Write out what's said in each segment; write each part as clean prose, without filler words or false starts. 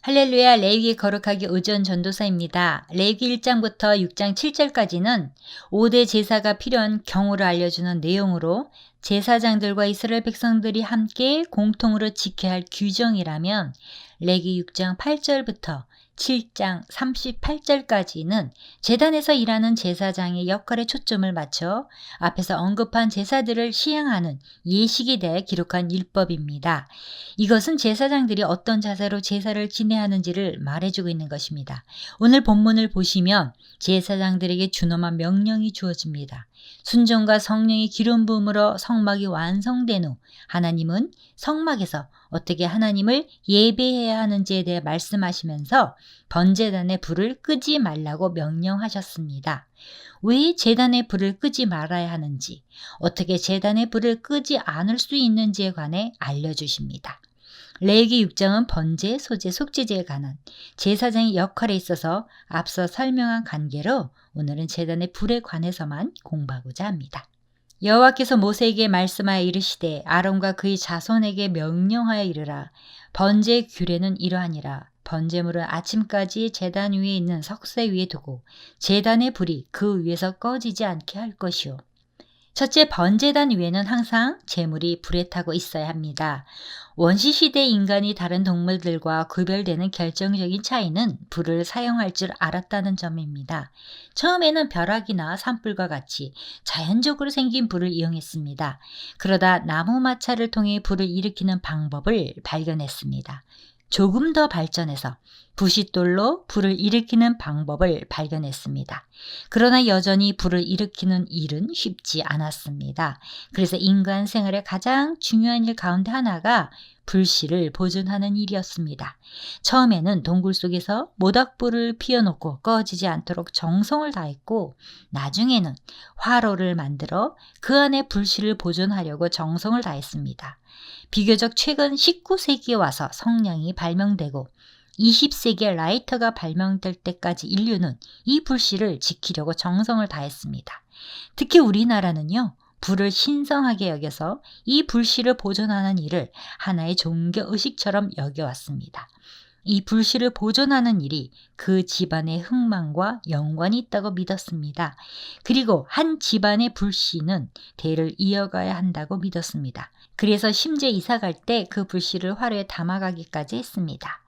할렐루야, 레위기 거룩하기 의전 전도사입니다. 레위기 1장부터 6장 7절까지는 5대 제사가 필요한 경우를 알려주는 내용으로 제사장들과 이스라엘 백성들이 함께 공통으로 지켜야 할 규정이라면, 레위기 6장 8절부터 7장 38절까지는 제단에서 일하는 제사장의 역할에 초점을 맞춰 앞에서 언급한 제사들을 시행하는 예식에 대해 기록한 율법입니다. 이것은 제사장들이 어떤 자세로 제사를 지내하는지를 말해주고 있는 것입니다. 오늘 본문을 보시면 제사장들에게 준엄한 명령이 주어집니다. 순종과 성령의 기름 부음으로 성막이 완성된 후 하나님은 성막에서 어떻게 하나님을 예배해야 하는지에 대해 말씀하시면서 번제단의 불을 끄지 말라고 명령하셨습니다. 왜 제단의 불을 끄지 말아야 하는지, 어떻게 제단의 불을 끄지 않을 수 있는지에 관해 알려주십니다. 레위기 6장은 번제, 소제, 속죄제에 관한 제사장의 역할에 있어서 앞서 설명한 관계로 오늘은 제단의 불에 관해서만 공부하고자 합니다. 여호와께서 모세에게 말씀하여 이르시되 아론과 그의 자손에게 명령하여 이르라. 번제 규례는 이러하니라. 번제물은 아침까지 제단 위에 있는 석쇠 위에 두고 제단의 불이 그 위에서 꺼지지 않게 할 것이요. 첫째, 번제단 위에는 항상 제물이 불에 타고 있어야 합니다. 원시시대 인간이 다른 동물들과 구별되는 결정적인 차이는 불을 사용할 줄 알았다는 점입니다. 처음에는 벼락이나 산불과 같이 자연적으로 생긴 불을 이용했습니다. 그러다 나무 마차를 통해 불을 일으키는 방법을 발견했습니다. 조금 더 발전해서 부싯돌로 불을 일으키는 방법을 발견했습니다. 그러나 여전히 불을 일으키는 일은 쉽지 않았습니다. 그래서 인간 생활의 가장 중요한 일 가운데 하나가 불씨를 보존하는 일이었습니다. 처음에는 동굴 속에서 모닥불을 피워놓고 꺼지지 않도록 정성을 다했고, 나중에는 화로를 만들어 그 안에 불씨를 보존하려고 정성을 다했습니다. 비교적 최근 19세기에 와서 성냥이 발명되고 20세기에 라이터가 발명될 때까지 인류는 이 불씨를 지키려고 정성을 다했습니다. 특히 우리나라는요, 불을 신성하게 여겨서 이 불씨를 보존하는 일을 하나의 종교의식처럼 여겨왔습니다. 이 불씨를 보존하는 일이 그 집안의 흥망과 연관이 있다고 믿었습니다. 그리고 한 집안의 불씨는 대를 이어가야 한다고 믿었습니다. 그래서 심지어 이사 갈 때 그 불씨를 화로에 담아가기까지 했습니다.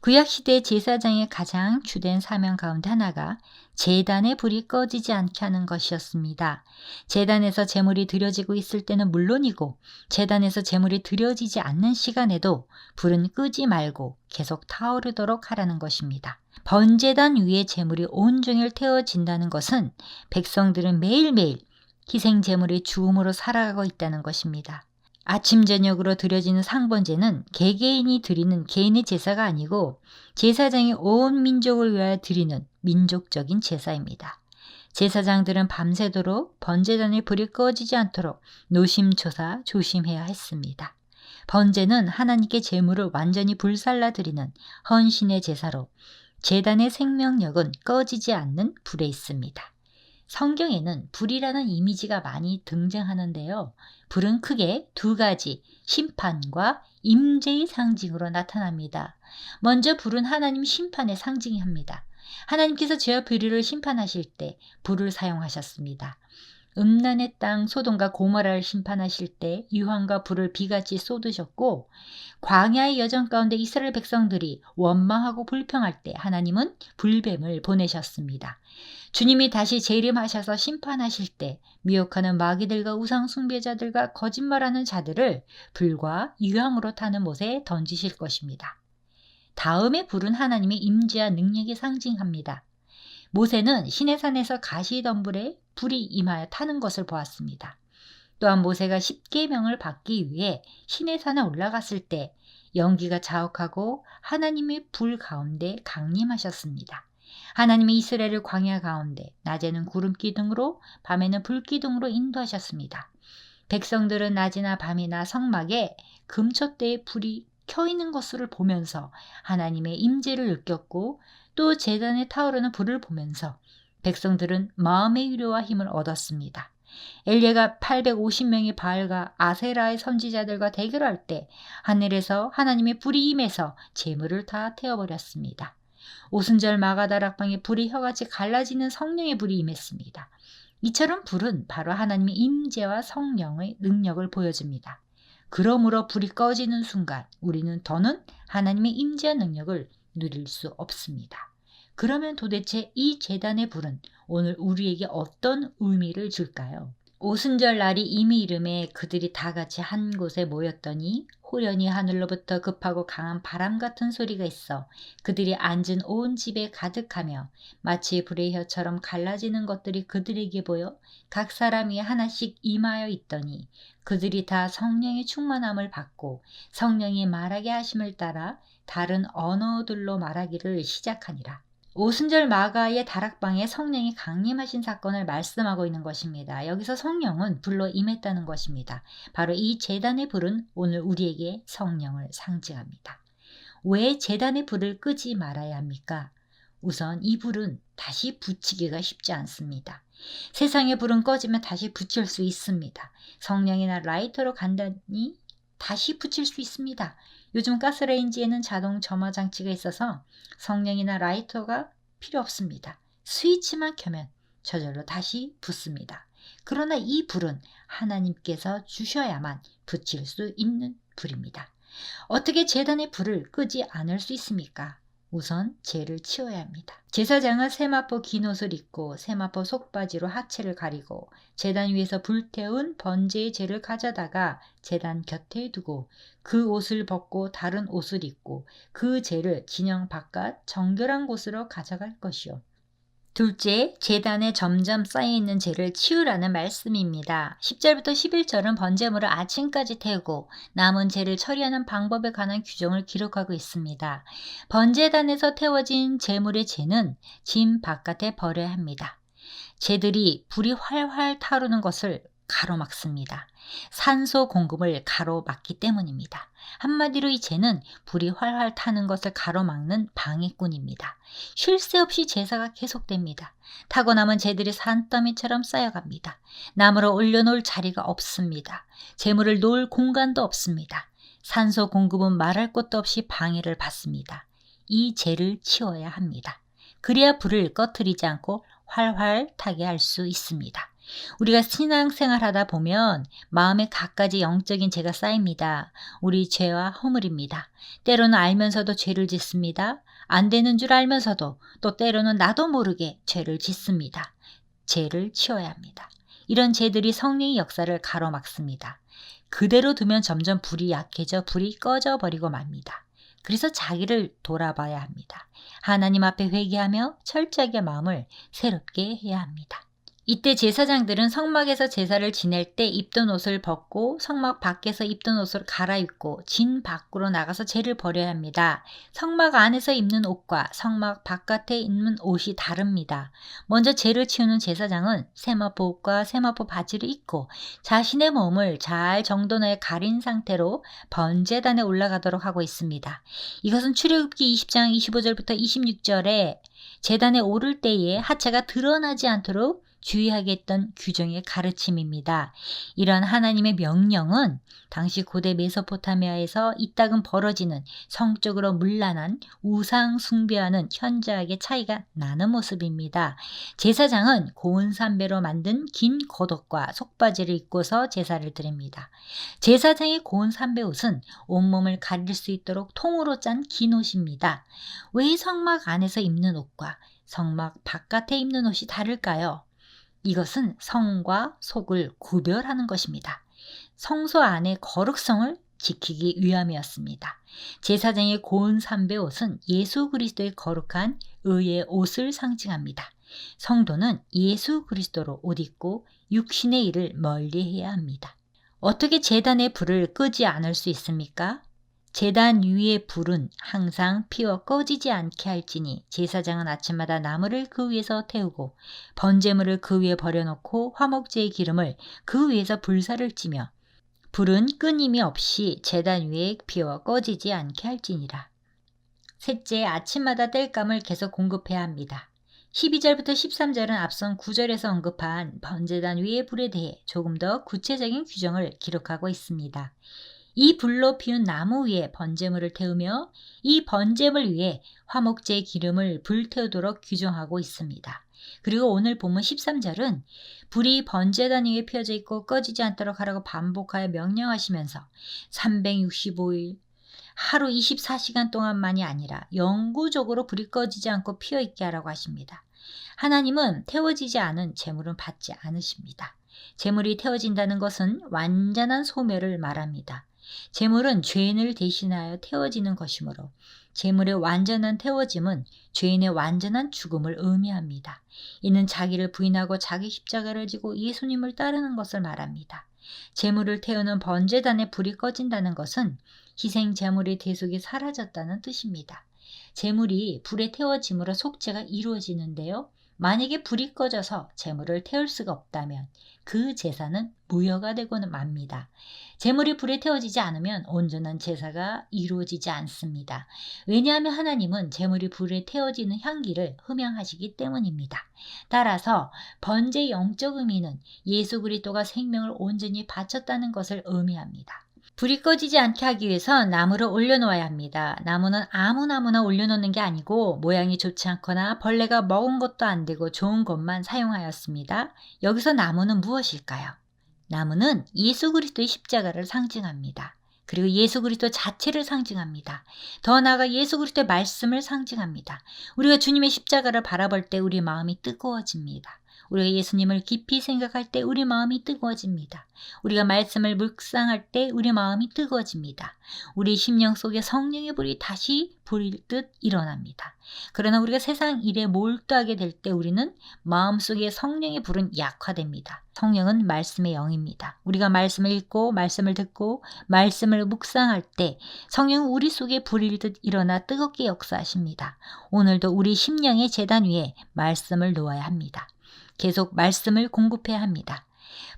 구약시대 제사장의 가장 주된 사명 가운데 하나가 제단의 불이 꺼지지 않게 하는 것이었습니다. 제단에서 제물이 드려지고 있을 때는 물론이고, 제단에서 제물이 드려지지 않는 시간에도 불은 끄지 말고 계속 타오르도록 하라는 것입니다. 번제단 위에 제물이 온종일 태워진다는 것은 백성들은 매일매일 희생 제물의 주음으로 살아가고 있다는 것입니다. 아침 저녁으로 드려지는 상번제는 개개인이 드리는 개인의 제사가 아니고 제사장이 온 민족을 위하여 드리는 민족적인 제사입니다. 제사장들은 밤새도록 번제단의 불이 꺼지지 않도록 노심초사 조심해야 했습니다. 번제는 하나님께 제물을 완전히 불살라 드리는 헌신의 제사로 제단의 생명력은 꺼지지 않는 불에 있습니다. 성경에는 불이라는 이미지가 많이 등장하는데요. 불은 크게 두 가지, 심판과 임재의 상징으로 나타납니다. 먼저 불은 하나님 심판의 상징입니다. 하나님께서 죄와 불의를 심판하실 때 불을 사용하셨습니다. 음란의 땅 소돔과 고모라를 심판하실 때 유황과 불을 비같이 쏟으셨고, 광야의 여정 가운데 이스라엘 백성들이 원망하고 불평할 때 하나님은 불뱀을 보내셨습니다. 주님이 다시 재림하셔서 심판하실 때 미혹하는 마귀들과 우상 숭배자들과 거짓말하는 자들을 불과 유황으로 타는 못에 던지실 것입니다. 다음에 불은 하나님의 임재와 능력이 상징합니다. 모세는 시내산에서 가시덤불에 불이 임하여 타는 것을 보았습니다. 또한 모세가 십계명을 받기 위해 시내산에 올라갔을 때 연기가 자욱하고 하나님의 불 가운데 강림하셨습니다. 하나님이 이스라엘을 광야 가운데 낮에는 구름 기둥으로 밤에는 불 기둥으로 인도하셨습니다. 백성들은 낮이나 밤이나 성막에 금초대에 불이 켜 있는 것을 보면서 하나님의 임재를 느꼈고, 또 제단에 타오르는 불을 보면서 백성들은 마음의 위로와 힘을 얻었습니다. 엘리야가 850명의 바알과 아세라의 선지자들과 대결할 때 하늘에서 하나님의 불이 임해서 재물을 다 태워버렸습니다. 오순절 마가다락방에 불이 혀같이 갈라지는 성령의 불이 임했습니다. 이처럼 불은 바로 하나님의 임재와 성령의 능력을 보여줍니다. 그러므로 불이 꺼지는 순간 우리는 더는 하나님의 임재와 능력을 누릴 수 없습니다. 그러면 도대체 이 제단의 불은 오늘 우리에게 어떤 의미를 줄까요? 오순절 날이 이미 이름에 그들이 다 같이 한 곳에 모였더니 호련히 하늘로부터 급하고 강한 바람 같은 소리가 있어 그들이 앉은 온 집에 가득하며 마치 불의 혀처럼 갈라지는 것들이 그들에게 보여 각 사람이 하나씩 임하여 있더니 그들이 다 성령의 충만함을 받고 성령이 말하게 하심을 따라 다른 언어들로 말하기를 시작하니라. 오순절 마가의 다락방에 성령이 강림하신 사건을 말씀하고 있는 것입니다. 여기서 성령은 불로 임했다는 것입니다. 바로 이 제단의 불은 오늘 우리에게 성령을 상징합니다. 왜 제단의 불을 끄지 말아야 합니까? 우선 이 불은 다시 붙이기가 쉽지 않습니다. 세상의 불은 꺼지면 다시 붙일 수 있습니다. 성령이나 라이터로 간단히 다시 붙일 수 있습니다. 요즘 가스레인지에는 자동 점화 장치가 있어서 성령이나 라이터가 필요 없습니다. 스위치만 켜면 저절로 다시 붙습니다. 그러나 이 불은 하나님께서 주셔야만 붙일 수 있는 불입니다. 어떻게 제단의 불을 끄지 않을 수 있습니까? 우선 죄를 치워야 합니다. 제사장은 세마포 긴 옷을 입고 세마포 속바지로 하체를 가리고 제단 위에서 불태운 번제의 재를 가져다가 제단 곁에 두고 그 옷을 벗고 다른 옷을 입고 그 재를 진영 바깥 정결한 곳으로 가져갈 것이요. 둘째, 제단에 점점 쌓여있는 재를 치우라는 말씀입니다. 10절부터 11절은 번제물을 아침까지 태우고 남은 재를 처리하는 방법에 관한 규정을 기록하고 있습니다. 번제단에서 태워진 재물의 재는 진 바깥에 버려야 합니다. 재들이 불이 활활 타오르는 것을 가로막습니다. 산소 공급을 가로막기 때문입니다. 한마디로 이 재는 불이 활활 타는 것을 가로막는 방해꾼입니다. 쉴 새 없이 제사가 계속됩니다. 타고 남은 재들이 산더미처럼 쌓여갑니다. 나무로 올려놓을 자리가 없습니다. 재물을 놓을 공간도 없습니다. 산소 공급은 말할 것도 없이 방해를 받습니다. 이 재를 치워야 합니다. 그래야 불을 꺼트리지 않고 활활 타게 할 수 있습니다. 우리가 신앙생활하다 보면 마음에 갖가지 영적인 죄가 쌓입니다. 우리 죄와 허물입니다. 때로는 알면서도 죄를 짓습니다. 안 되는 줄 알면서도 또 때로는 나도 모르게 죄를 짓습니다. 죄를 치워야 합니다. 이런 죄들이 성령의 역사를 가로막습니다. 그대로 두면 점점 불이 약해져 불이 꺼져버리고 맙니다. 그래서 자기를 돌아봐야 합니다. 하나님 앞에 회개하며 철저하게 마음을 새롭게 해야 합니다. 이때 제사장들은 성막에서 제사를 지낼 때 입던 옷을 벗고 성막 밖에서 입던 옷을 갈아입고 진 밖으로 나가서 재를 버려야 합니다. 성막 안에서 입는 옷과 성막 바깥에 입는 옷이 다릅니다. 먼저 재를 치우는 제사장은 세마포 옷과 세마포 바지를 입고 자신의 몸을 잘 정돈하여 가린 상태로 번제단에 올라가도록 하고 있습니다. 이것은 출애굽기 20장 25절부터 26절에 제단에 오를 때에 하체가 드러나지 않도록 주의하게 했던 규정의 가르침입니다. 이런 하나님의 명령은 당시 고대 메소포타미아에서 이따금 벌어지는 성적으로 문란한 우상 숭배와는 현저하게 차이가 나는 모습입니다. 제사장은 고운 삼배로 만든 긴 겉옷과 속바지를 입고서 제사를 드립니다. 제사장의 고운 삼배 옷은 온몸을 가릴 수 있도록 통으로 짠 긴 옷입니다. 왜 성막 안에서 입는 옷과 성막 바깥에 입는 옷이 다를까요? 이것은 성과 속을 구별하는 것입니다. 성소 안의 거룩성을 지키기 위함이었습니다. 제사장의 고운 삼배 옷은 예수 그리스도의 거룩한 의의 옷을 상징합니다. 성도는 예수 그리스도로 옷 입고 육신의 일을 멀리해야 합니다. 어떻게 제단의 불을 끄지 않을 수 있습니까? 제단 위의 불은 항상 피워 꺼지지 않게 할지니 제사장은 아침마다 나무를 그 위에서 태우고 번제물을 그 위에 버려놓고 화목제의 기름을 그 위에서 불사를 찌며 불은 끊임이 없이 제단 위에 피워 꺼지지 않게 할지니라. 셋째, 아침마다 땔감을 계속 공급해야 합니다. 12절부터 13절은 앞선 9절에서 언급한 번제단 위의 불에 대해 조금 더 구체적인 규정을 기록하고 있습니다. 이 불로 피운 나무 위에 번제물을 태우며 이 번제물 위에 화목제 기름을 불태우도록 규정하고 있습니다. 그리고 오늘 본문 13절은 불이 번제단 위에 피어져 있고 꺼지지 않도록 하라고 반복하여 명령하시면서 365일 하루 24시간 동안만이 아니라 영구적으로 불이 꺼지지 않고 피어 있게 하라고 하십니다. 하나님은 태워지지 않은 제물은 받지 않으십니다. 제물이 태워진다는 것은 완전한 소멸을 말합니다. 제물은 죄인을 대신하여 태워지는 것이므로 제물의 완전한 태워짐은 죄인의 완전한 죽음을 의미합니다. 이는 자기를 부인하고 자기 십자가를 지고 예수님을 따르는 것을 말합니다. 제물을 태우는 번제단에 불이 꺼진다는 것은 희생 제물의 대속이 사라졌다는 뜻입니다. 제물이 불에 태워짐으로 속죄가 이루어지는데요. 만약에 불이 꺼져서 제물을 태울 수가 없다면 그 제사는 무효가 되고는 맙니다. 제물이 불에 태워지지 않으면 온전한 제사가 이루어지지 않습니다. 왜냐하면 하나님은 제물이 불에 태워지는 향기를 흠양하시기 때문입니다. 따라서 번제의 영적 의미는 예수 그리스도가 생명을 온전히 바쳤다는 것을 의미합니다. 불이 꺼지지 않게 하기 위해서 나무를 올려놓아야 합니다. 나무는 아무 나무나 올려놓는 게 아니고 모양이 좋지 않거나 벌레가 먹은 것도 안 되고 좋은 것만 사용하였습니다. 여기서 나무는 무엇일까요? 나무는 예수 그리스도의 십자가를 상징합니다. 그리고 예수 그리스도 자체를 상징합니다. 더 나아가 예수 그리스도의 말씀을 상징합니다. 우리가 주님의 십자가를 바라볼 때 우리 마음이 뜨거워집니다. 우리가 예수님을 깊이 생각할 때 우리 마음이 뜨거워집니다. 우리가 말씀을 묵상할 때 우리 마음이 뜨거워집니다. 우리 심령 속에 성령의 불이 다시 불일 듯 일어납니다. 그러나 우리가 세상 일에 몰두하게 될 때 우리는 마음속에 성령의 불은 약화됩니다. 성령은 말씀의 영입니다. 우리가 말씀을 읽고 말씀을 듣고 말씀을 묵상할 때 성령은 우리 속에 불일 듯 일어나 뜨겁게 역사하십니다. 오늘도 우리 심령의 제단 위에 말씀을 놓아야 합니다. 계속 말씀을 공급해야 합니다.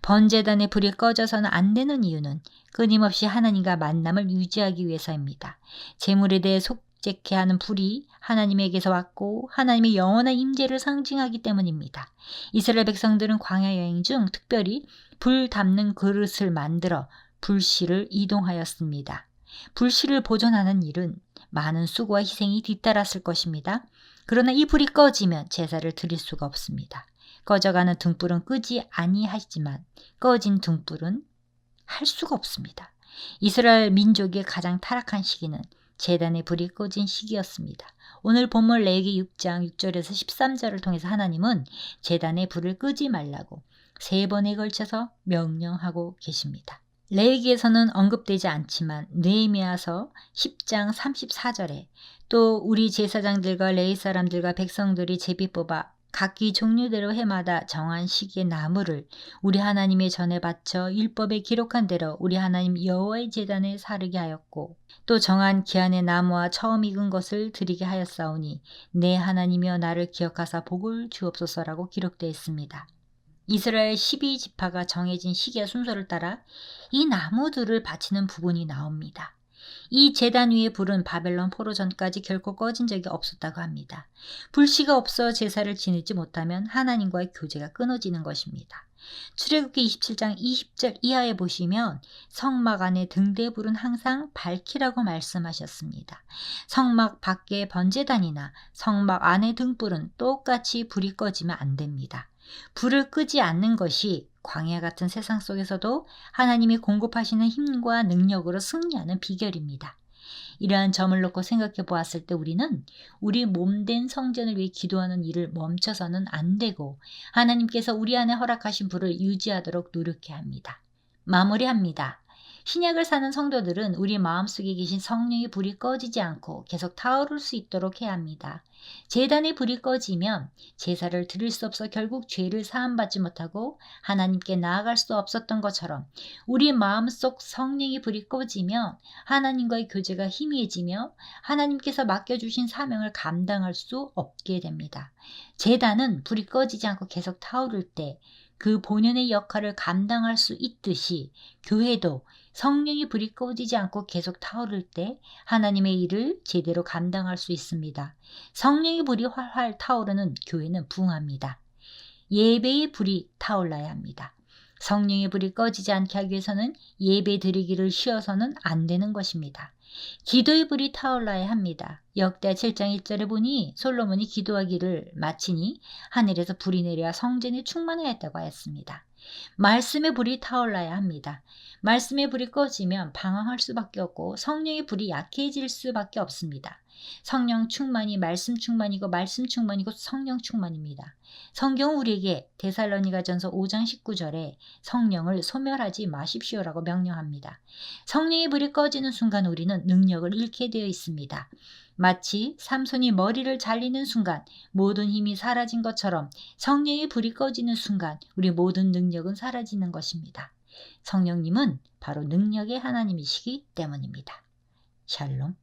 번제단의 불이 꺼져서는 안 되는 이유는 끊임없이 하나님과 만남을 유지하기 위해서입니다. 제물에 대해 속죄케 하는 불이 하나님에게서 왔고 하나님의 영원한 임재를 상징하기 때문입니다. 이스라엘 백성들은 광야 여행 중 특별히 불 담는 그릇을 만들어 불씨를 이동하였습니다. 불씨를 보존하는 일은 많은 수고와 희생이 뒤따랐을 것입니다. 그러나 이 불이 꺼지면 제사를 드릴 수가 없습니다. 꺼져가는 등불은 끄지 아니하지만 꺼진 등불은 할 수가 없습니다. 이스라엘 민족의 가장 타락한 시기는 제단의 불이 꺼진 시기였습니다. 오늘 본문 레위기 6장 6절에서 13절을 통해서 하나님은 제단의 불을 끄지 말라고 3번에 걸쳐서 명령하고 계십니다. 레위기에서는 언급되지 않지만 느헤미야서 10장 34절에 또 우리 제사장들과 레위 사람들과 백성들이 제비 뽑아 각기 종류대로 해마다 정한 시기의 나무를 우리 하나님의 전에 바쳐 율법에 기록한 대로 우리 하나님 여호와의 제단에 사르게 하였고 또 정한 기한의 나무와 처음 익은 것을 드리게 하였사오니 내 하나님이여 나를 기억하사 복을 주옵소서라고 기록되어 있습니다. 이스라엘 12지파가 정해진 시기와 순서를 따라 이 나무들을 바치는 부분이 나옵니다. 이 제단 위의 불은 바벨론 포로 전까지 결코 꺼진 적이 없었다고 합니다. 불씨가 없어 제사를 지내지 못하면 하나님과의 교제가 끊어지는 것입니다. 출애굽기 27장 20절 이하에 보시면 성막 안에 등대불은 항상 밝히라고 말씀하셨습니다. 성막 밖의 번제단이나 성막 안의 등불은 똑같이 불이 꺼지면 안 됩니다. 불을 끄지 않는 것이 광야 같은 세상 속에서도 하나님이 공급하시는 힘과 능력으로 승리하는 비결입니다. 이러한 점을 놓고 생각해 보았을 때 우리는 우리 몸된 성전을 위해 기도하는 일을 멈춰서는 안 되고 하나님께서 우리 안에 허락하신 불을 유지하도록 노력해야 합니다. 마무리합니다. 신약을 사는 성도들은 우리 마음속에 계신 성령의 불이 꺼지지 않고 계속 타오를 수 있도록 해야 합니다. 제단의 불이 꺼지면 제사를 드릴 수 없어 결국 죄를 사함받지 못하고 하나님께 나아갈 수 없었던 것처럼 우리 마음속 성령의 불이 꺼지면 하나님과의 교제가 희미해지며 하나님께서 맡겨주신 사명을 감당할 수 없게 됩니다. 제단은 불이 꺼지지 않고 계속 타오를 때 그 본연의 역할을 감당할 수 있듯이 교회도 성령의 불이 꺼지지 않고 계속 타오를 때 하나님의 일을 제대로 감당할 수 있습니다. 성령의 불이 활활 타오르는 교회는 부흥합니다. 예배의 불이 타올라야 합니다. 성령의 불이 꺼지지 않게 하기 위해서는 예배 드리기를 쉬어서는 안 되는 것입니다. 기도의 불이 타올라야 합니다. 역대하 7장 1절에 보니 솔로몬이 기도하기를 마치니 하늘에서 불이 내려 성전이 충만하였다고 하였습니다. 말씀의 불이 타올라야 합니다. 말씀의 불이 꺼지면 방황할 수밖에 없고 성령의 불이 약해질 수밖에 없습니다. 성령 충만이 말씀 충만이고 말씀 충만이고 성령 충만입니다. 성경은 우리에게 데살로니가전서 5장 19절에 성령을 소멸하지 마십시오라고 명령합니다. 성령의 불이 꺼지는 순간 우리는 능력을 잃게 되어 있습니다. 마치 삼손이 머리를 잘리는 순간 모든 힘이 사라진 것처럼 성령의 불이 꺼지는 순간 우리 모든 능력은 사라지는 것입니다. 성령님은 바로 능력의 하나님이시기 때문입니다. 샬롬.